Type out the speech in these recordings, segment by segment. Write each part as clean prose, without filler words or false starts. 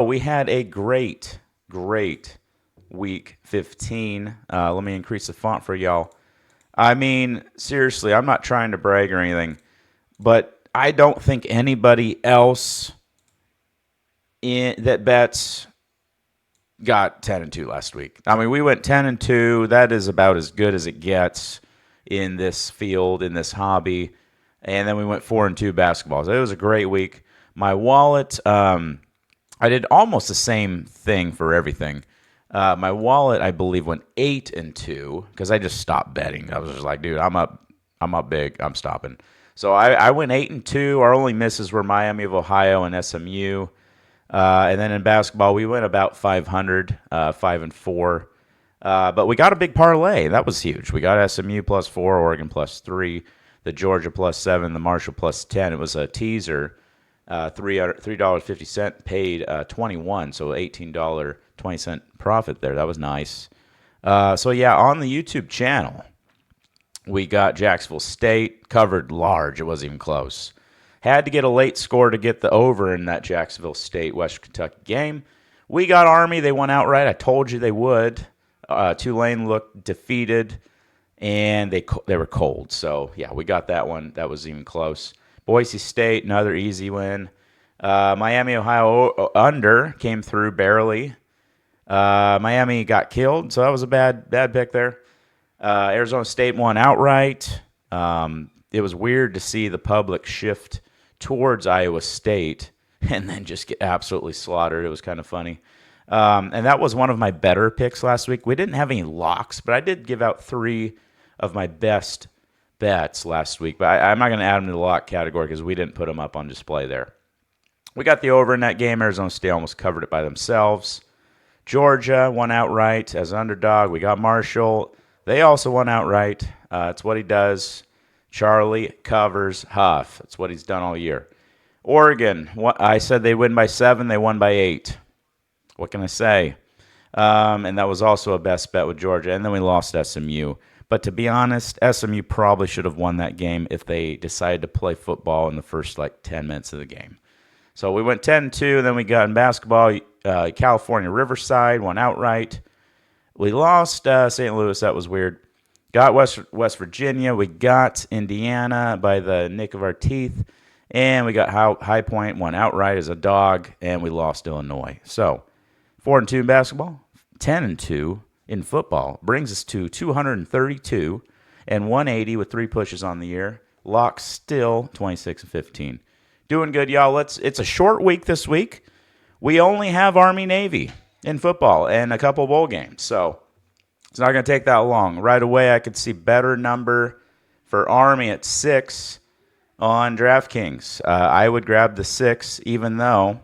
We had a great week 15. Let me increase the font for y'all. I mean, seriously, I'm not trying to brag or anything, but I don't think anybody else that bets got 10-2 last week. I mean, we went 10-2. That is about as good as it gets in this field, in this hobby. And then we went 4-2 basketball. So it was a great week. My wallet, I did almost the same thing for everything. My wallet, I believe, went 8-2 because I just stopped betting. I was just like, dude, I'm up big. I'm stopping. So I went 8-2. Our only misses were Miami of Ohio and SMU. And then in basketball, we went about 500, 5-4. But we got a big parlay. That was huge. We got SMU +4, Oregon +3, the Georgia +7, the Marshall +10. It was a teaser. $3.50 paid 21, so $18.20 profit there. That was nice. So yeah, on the YouTube channel, we got Jacksonville State covered large. It wasn't even close. Had to get a late score to get the over in that Jacksonville State West Kentucky game. We got Army. They won outright. I told you they would. Tulane looked defeated, and they were cold. So yeah, we got that one. That was even close. Boise State, another easy win. Miami, Ohio under came through barely. Miami got killed, so that was a bad pick there. Arizona State won outright. It was weird to see the public shift towards Iowa State and then just get absolutely slaughtered. It was kind of funny. And that was one of my better picks last week. We didn't have any locks, but I did give out 3 of my best bets last week. But I'm not going to add them to the lock category because we didn't put them up on display there. We got the over in that game. Arizona State almost covered it by themselves. Georgia won outright as an underdog. We got Marshall. They also won outright. It's what he does. Charlie covers Huff. That's what he's done all year. Oregon, I said they win by 7. They won by 8. What can I say? And that was also a best bet with Georgia. And then we lost SMU. But to be honest, SMU probably should have won that game if they decided to play football in the first 10 minutes of the game. So we went 10-2. Then we got in basketball, California Riverside won outright. We lost St. Louis. That was weird. Got West Virginia. We got Indiana by the nick of our teeth. And we got High Point, won outright as a dog. And we lost Illinois. So 4-2 in basketball, 10-2 in football. Brings us to 232 and 180 with 3 pushes on the year. Lock still 26-15. Doing good, y'all. It's a short week this week. We only have Army-Navy in football and a couple bowl games. So it's not going to take that long. Right away, I could see better number for Army at 6 on DraftKings. I would grab the 6, even though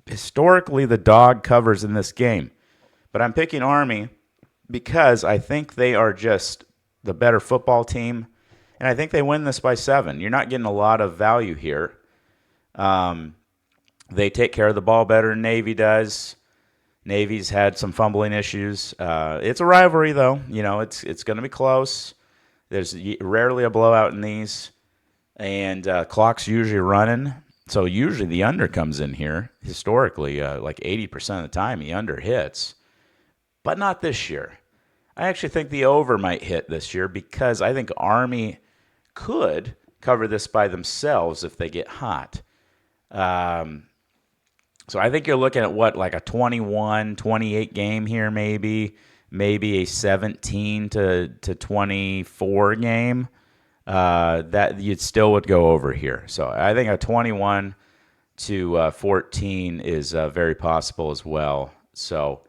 historically the dog covers in this game. But I'm picking Army because I think they are just the better football team, and I think they win this by 7. You're not getting a lot of value here. They take care of the ball better than Navy does. Navy's had some fumbling issues. It's a rivalry, though. You know, it's going to be close. There's rarely a blowout in these, and clock's usually running. So usually the under comes in here. Historically, 80% of the time, the under hits. But not this year. I actually think the over might hit this year because I think Army could cover this by themselves if they get hot. So I think you're looking at a 21-28 game here, maybe a 17-24 game. That you still would go over here. So I think a 21-14 is very possible as well. So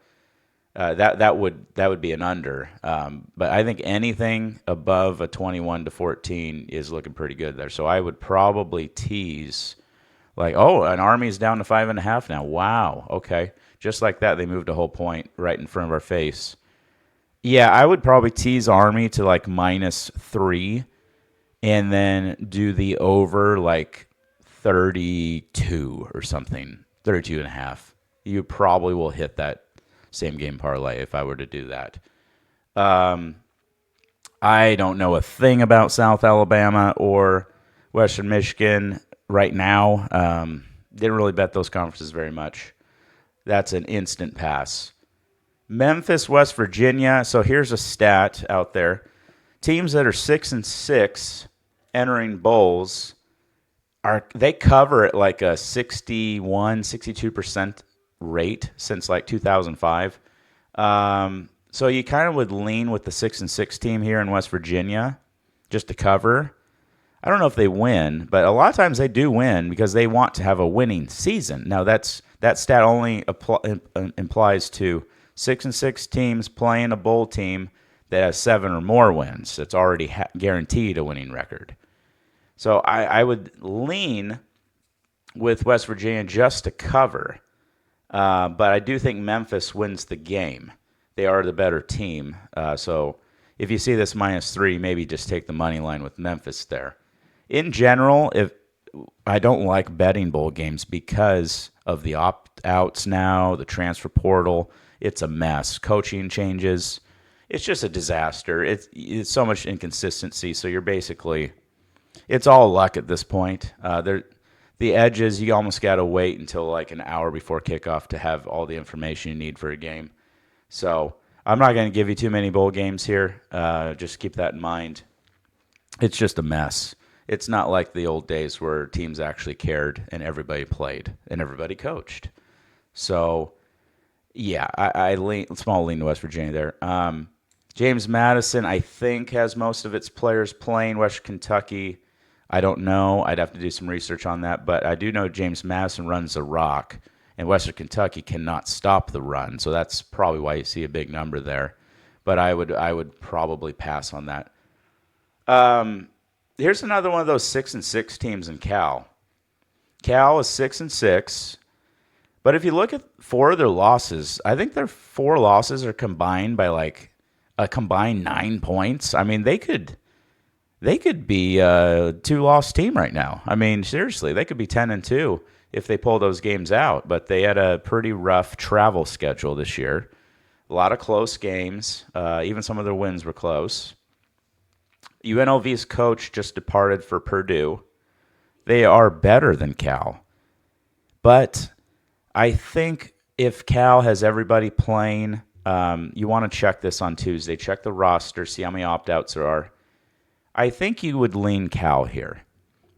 that would be an under. But I think anything above a 21-14 is looking pretty good there. So I would probably tease an Army's down to 5.5 now. Wow. Okay. Just like that, they moved a whole point right in front of our face. Yeah, I would probably tease Army to -3 and then do the over 32 or something, 32.5. You probably will hit that same game parlay if I were to do that. I don't know a thing about South Alabama or Western Michigan right now. Didn't really bet those conferences very much. That's an instant pass. Memphis, West Virginia. So here's a stat out there. Teams that are 6-6 entering bowls they cover at like a 62% rate since like 2005. So you kind of would lean with the 6-6 team here in West Virginia just to cover. I don't know if they win, but a lot of times they do win because they want to have a winning season. Now that stat only implies to 6-6 teams playing a bowl team that has 7 or more wins. It's already guaranteed a winning record. So I would lean with West Virginia just to cover. But I do think Memphis wins the game. They are the better team. So if you see this -3, maybe just take the money line with Memphis there. In general, if I don't like betting bowl games because of the opt-outs now, the transfer portal. It's a mess. Coaching changes. It's just a disaster. It's so much inconsistency. So you're basically, it's all luck at this point. The edges, you almost got to wait until like an hour before kickoff to have all the information you need for a game. So I'm not going to give you too many bowl games here. Just keep that in mind. It's just a mess. It's not like the old days where teams actually cared and everybody played and everybody coached. So, yeah, I lean small lean to West Virginia there. James Madison, I think, has most of its players playing. West Kentucky, I don't know. I'd have to do some research on that. But I do know James Madison runs the rock, and Western Kentucky cannot stop the run. So that's probably why you see a big number there. But I would probably pass on that. Here's another one of those 6-6 teams in Cal. Cal is 6-6. But if you look at 4 of their losses, I think their 4 losses are combined by like a combined 9 points. I mean, they could be a 2-loss team right now. I mean, seriously, they could be 10-2 if they pull those games out. But they had a pretty rough travel schedule this year. A lot of close games. Even some of their wins were close. UNLV's coach just departed for Purdue. They are better than Cal. But I think if Cal has everybody playing, you want to check this on Tuesday. Check the roster, see how many opt-outs there are. I think you would lean Cal here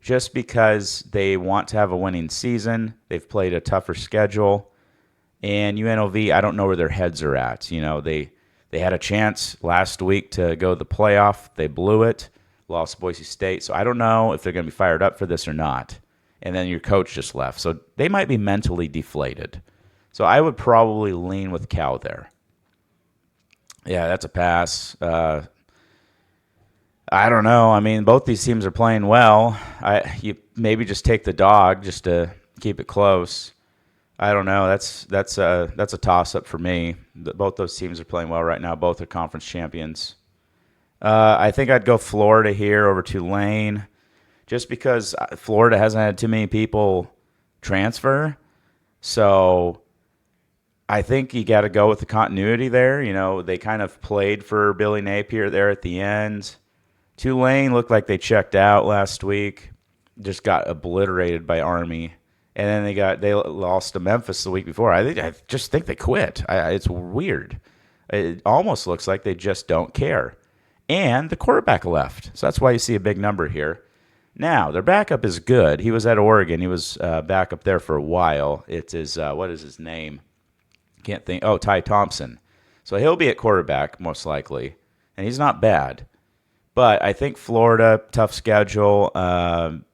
just because they want to have a winning season. They've played a tougher schedule. And UNLV, I don't know where their heads are at. You know, they had a chance last week to go to the playoff. They blew it, lost Boise State. So I don't know if they're going to be fired up for this or not. And then your coach just left. So they might be mentally deflated. So I would probably lean with Cal there. Yeah, that's a pass. I don't know. I mean, both these teams are playing well. You maybe just take the dog just to keep it close. I don't know. That's a toss-up for me. Both those teams are playing well right now. Both are conference champions. I think I'd go Florida here over Tulane just because Florida hasn't had too many people transfer. So I think you got to go with the continuity there. You know, they kind of played for Billy Napier there at the end. Tulane looked like they checked out last week. Just got obliterated by Army. And then they lost to Memphis the week before. I just think they quit. It's weird. It almost looks like they just don't care. And the quarterback left. So that's why you see a big number here. Now, their backup is good. He was at Oregon. He was back up there for a while. It is, what is his name? Can't think. Oh, Ty Thompson. So he'll be at quarterback, most likely. And he's not bad. But I think Florida, tough schedule.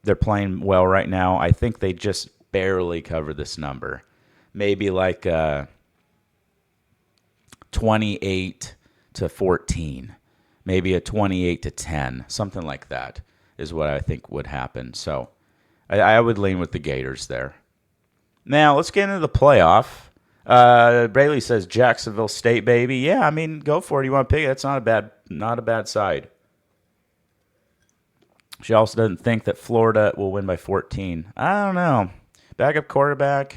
They're playing well right now. I think they just barely cover this number. Maybe like 28-14. Maybe a 28-10. Something like that is what I think would happen. So I would lean with the Gators there. Now, let's get into the playoff. Braley says Jacksonville State, baby. Yeah, I mean, go for it. You want to pick it? That's not a bad side. She also doesn't think that Florida will win by 14. I don't know. Backup quarterback.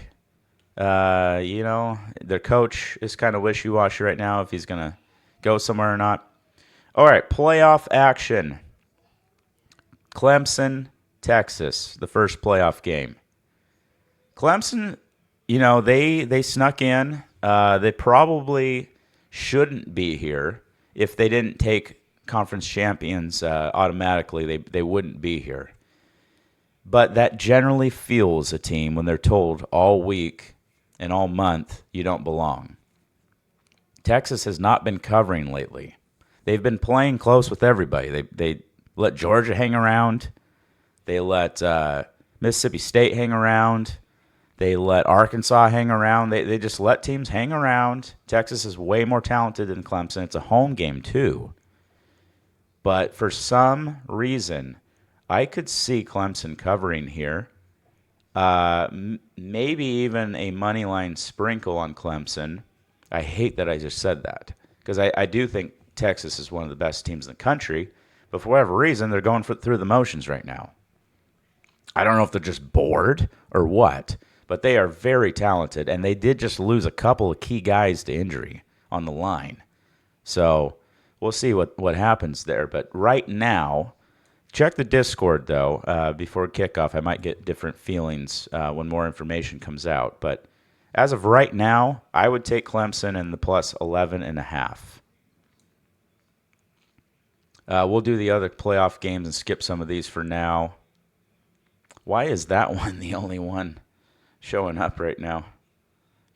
Their coach is kind of wishy-washy right now if he's going to go somewhere or not. All right, playoff action. Clemson, Texas, the first playoff game. Clemson, they snuck in. They probably shouldn't be here. If they didn't take conference champions automatically, they wouldn't be here. But that generally fuels a team when they're told all week and all month you don't belong. Texas has not been covering lately. They've been playing close with everybody. They let Georgia hang around. They let Mississippi State hang around. They let Arkansas hang around. They just let teams hang around. Texas is way more talented than Clemson. It's a home game, too. But for some reason, I could see Clemson covering here. Maybe even a money line sprinkle on Clemson. I hate that I just said that because I do think Texas is one of the best teams in the country. But for whatever reason, they're going through the motions right now. I don't know if they're just bored or what, but they are very talented, and they did just lose a couple of key guys to injury on the line. So we'll see what happens there. But right now, check the Discord, though, before kickoff. I might get different feelings when more information comes out. But as of right now, I would take Clemson in the plus 11.5. We'll do the other playoff games and skip some of these for now. Why is that one the only one showing up right now?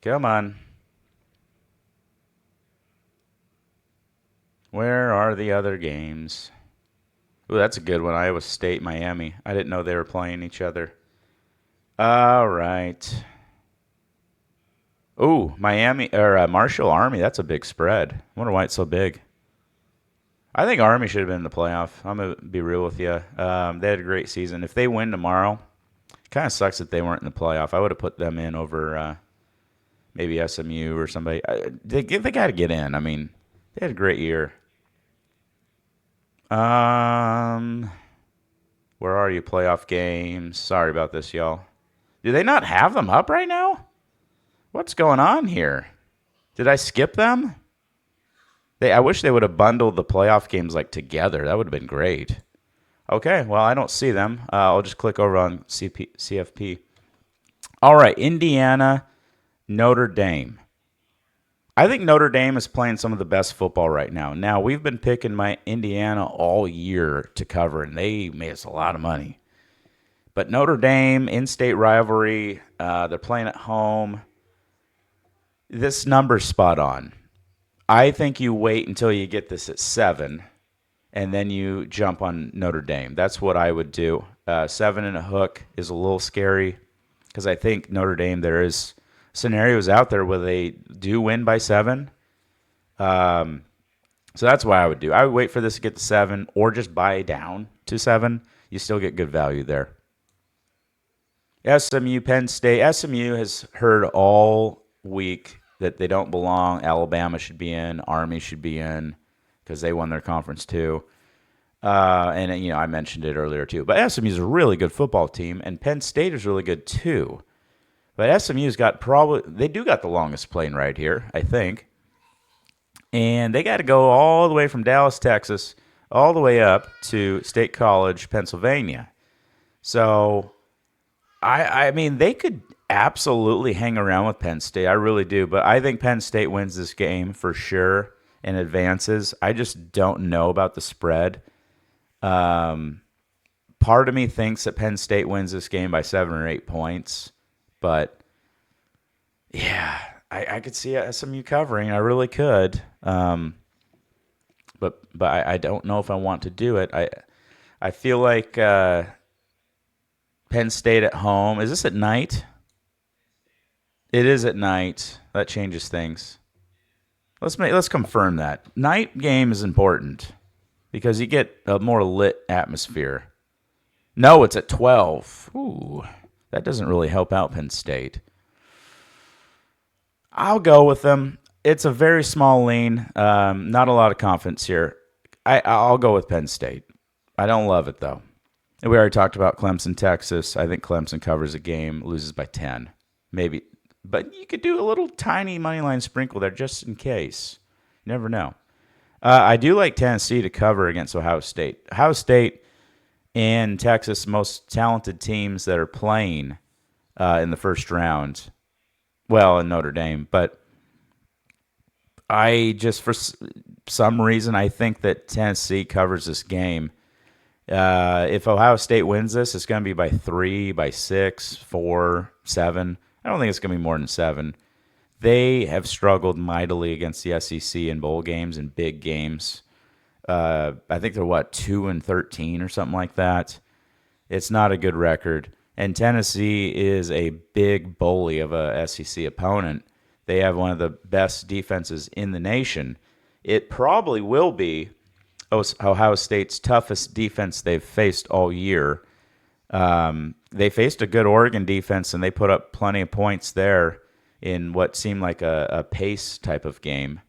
Come on. Where are the other games? Ooh, that's a good one. Iowa State, Miami. I didn't know they were playing each other. All right. Ooh, Miami or Marshall Army. That's a big spread. I wonder why it's so big. I think Army should have been in the playoff. I'm going to be real with you. They had a great season. If they win tomorrow, it kind of sucks that they weren't in the playoff. I would have put them in over maybe SMU or somebody. They got to get in. I mean, they had a great year. Where are you, playoff games? Sorry about this, y'all. Do they not have them up right now? What's going on here? Did I skip them? I wish they would have bundled the playoff games like together. That would have been great. Okay, well, I don't see them. I'll just click over on CFP. All right, Indiana, Notre Dame. I think Notre Dame is playing some of the best football right now. Now, we've been picking my Indiana all year to cover, and they made us a lot of money. But Notre Dame, in-state rivalry, they're playing at home. This number's spot on. I think you wait until you get this at 7, and then you jump on Notre Dame. That's what I would do. 7 and a hook is a little scary because I think Notre Dame, there is scenarios out there where they do win by 7. So that's what I would do. I would wait for this to get to 7 or just buy down to 7. You still get good value there. SMU, Penn State. SMU has heard all week that they don't belong. Alabama should be in. Army should be in because they won their conference too. And, I mentioned it earlier too. But SMU is a really good football team, and Penn State is really good too. But SMU's got they do got the longest plane right here, I think. And they got to go all the way from Dallas, Texas, all the way up to State College, Pennsylvania. So, I mean, they could absolutely hang around with Penn State. I really do. But I think Penn State wins this game for sure and advances. I just don't know about the spread. Part of me thinks that Penn State wins this game by 7 or 8 points. But, yeah, I could see SMU covering. I really could. But I don't know if I want to do it. I feel like Penn State at home. Is this at night? It is at night. That changes things. Let's confirm that. Night game is important because you get a more lit atmosphere. No, it's at 12. Ooh, that doesn't really help out Penn State. I'll go with them. It's a very small lean. Not a lot of confidence here. I'll go with Penn State. I don't love it, though. And we already talked about Clemson, Texas. I think Clemson covers a game, loses by 10. Maybe. But you could do a little tiny money line sprinkle there just in case. You never know. I do like Tennessee to cover against Ohio State. Ohio State and Texas, most talented teams that are playing in the first round. well, in Notre Dame. But I just, for some reason, I think that Tennessee covers this game. If Ohio State wins this, it's going to be by 3, by 6, 4, 7. I don't think it's going to be more than 7. They have struggled mightily against the SEC in bowl games and big games. I think they're 2-13 or something like that. It's not a good record. And Tennessee is a big bully of a SEC opponent. They have one of the best defenses in the nation. It probably will be Ohio State's toughest defense they've faced all year. They faced a good Oregon defense, and they put up plenty of points there in what seemed like a pace type of game.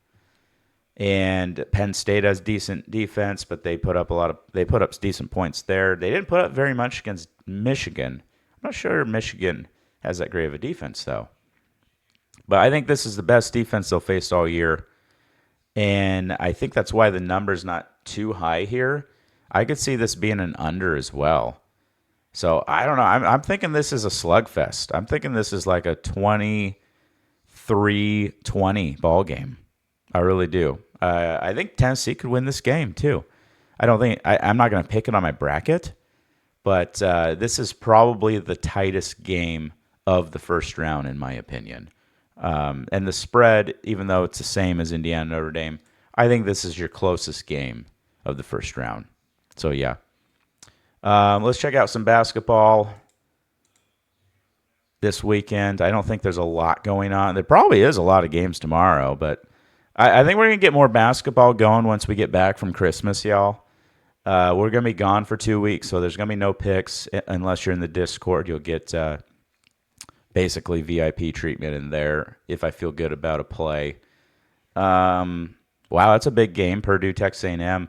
And Penn State has decent defense, but they put up decent points there. They didn't put up very much against Michigan. I'm not sure Michigan has that great of a defense, though. But I think this is the best defense they'll face all year. And I think that's why the number's not too high here. I could see this being an under as well. So I don't know. I'm thinking this is a slugfest. I'm thinking this is like a 23-20 ball game. I really do. I think Tennessee could win this game too. I'm not going to pick it on my bracket, but this is probably the tightest game of the first round in my opinion. And the spread, even though it's the same as Indiana Notre Dame, I think this is your closest game of the first round. So yeah. Let's check out some basketball this weekend. I don't think there's a lot going on. There probably is a lot of games tomorrow, but I think we're going to get more basketball going once we get back from Christmas, y'all. We're going to be gone for 2 weeks, so there's going to be no picks unless you're in the Discord. You'll get basically VIP treatment in there if I feel good about a play. Wow, that's a big game, Purdue, Texas A&M.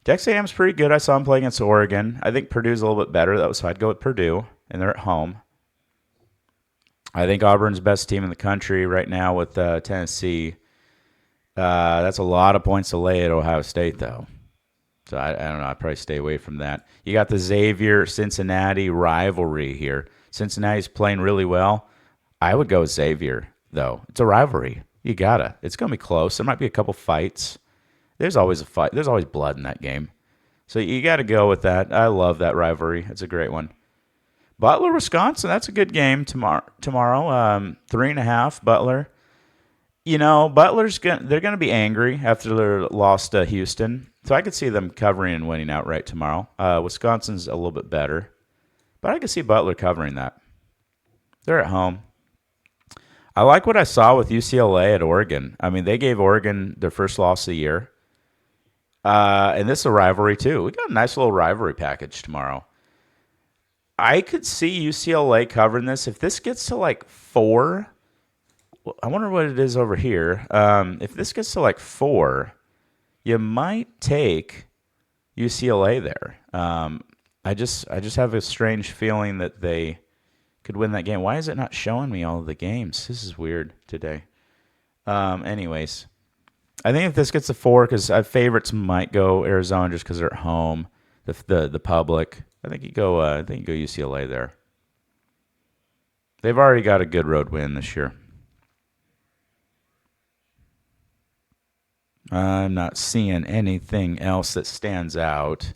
Texas A&M's pretty good. I saw them play against Oregon. I think Purdue's a little bit better, though, so I'd go with Purdue, and they're at home. I think Auburn's the best team in the country right now with Tennessee. That's a lot of points to lay at Ohio State, though. So I don't know. I'd probably stay away from that. You got the Xavier-Cincinnati rivalry here. Cincinnati's playing really well. I would go with Xavier, though. It's a rivalry. You gotta. It's going to be close. There might be a couple fights. There's always a fight. There's always blood in that game. So you got to go with that. I love that rivalry. It's a great one. Butler, Wisconsin, that's a good game tomorrow. 3.5, Butler. You know, they're going to be angry after their loss to Houston. So I could see them covering and winning outright tomorrow. Wisconsin's a little bit better. But I could see Butler covering that. They're at home. I like what I saw with UCLA at Oregon. I mean, they gave Oregon their first loss of the year. And this is a rivalry, too. We got a nice little rivalry package tomorrow. I could see UCLA covering this. If this gets to like 4, I wonder what it is over here. If this gets to like 4, you might take UCLA there. I just have a strange feeling that they could win that game. Why is it not showing me all of the games? This is weird today. Anyways, I think if this gets to 4, because favorites might go Arizona just because they're at home. The public. I think you go UCLA there. They've already got a good road win this year. I'm not seeing anything else that stands out.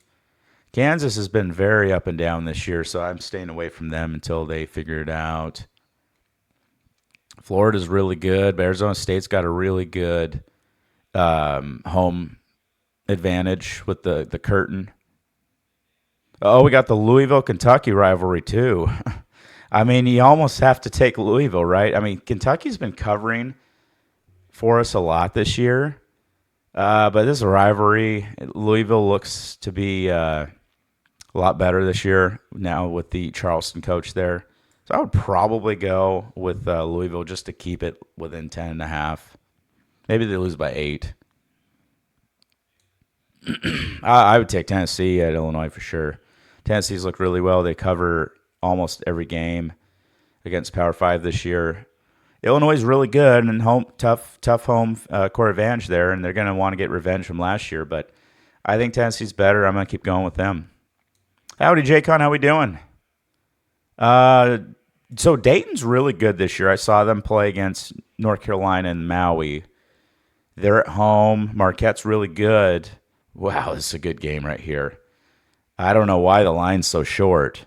Kansas has been very up and down this year, so I'm staying away from them until they figure it out. Florida's really good, but Arizona State's got a really good home advantage with the curtain. Oh, we got the Louisville-Kentucky rivalry, too. I mean, you almost have to take Louisville, right? I mean, Kentucky's been covering for us a lot this year. But this is a rivalry. Louisville looks to be a lot better this year now with the Charleston coach there. So I would probably go with Louisville just to keep it within 10.5. Maybe they lose by 8. I would take Tennessee at Illinois for sure. Tennessee's looked really well. They cover almost every game against Power 5 this year. Illinois is really good and tough home court advantage there, and they're going to want to get revenge from last year. But I think Tennessee's better. I'm going to keep going with them. Howdy, J-Con. How we doing? So Dayton's really good this year. I saw them play against North Carolina and Maui. They're at home. Marquette's really good. Wow, this is a good game right here. I don't know why the line's so short.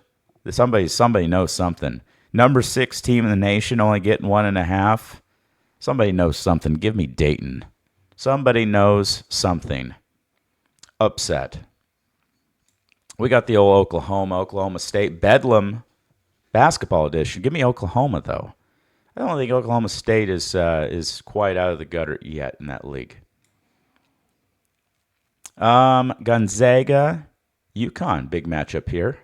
Somebody knows something. Number 6 team in the nation, only getting 1.5. Somebody knows something. Give me Dayton. Somebody knows something. Upset. We got the old Oklahoma State Bedlam basketball edition. Give me Oklahoma though. I don't think Oklahoma State is quite out of the gutter yet in that league. Gonzaga, UConn, big matchup here.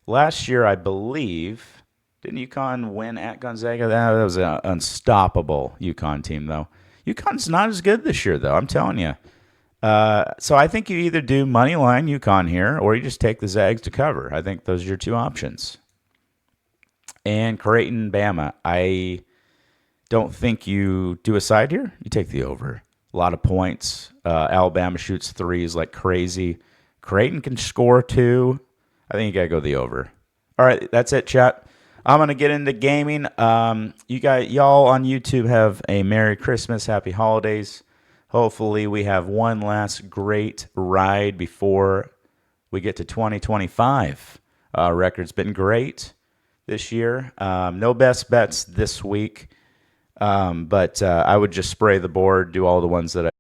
Last year, I believe, didn't UConn win at Gonzaga? That was an unstoppable UConn team, though. UConn's not as good this year, though, I'm telling you. So I think you either do money line UConn here, or you just take the Zags to cover. I think those are your two options. And Creighton, Bama. I don't think you do a side here. You take the over. A lot of points. Alabama shoots threes like crazy. Creighton can score 2. I think you got to go the over. All right, that's it, chat. I'm going to get into gaming. Y'all on YouTube have a Merry Christmas, Happy Holidays. Hopefully we have one last great ride before we get to 2025. Record's been great this year. No best bets this week, but I would just spray the board, do all the ones that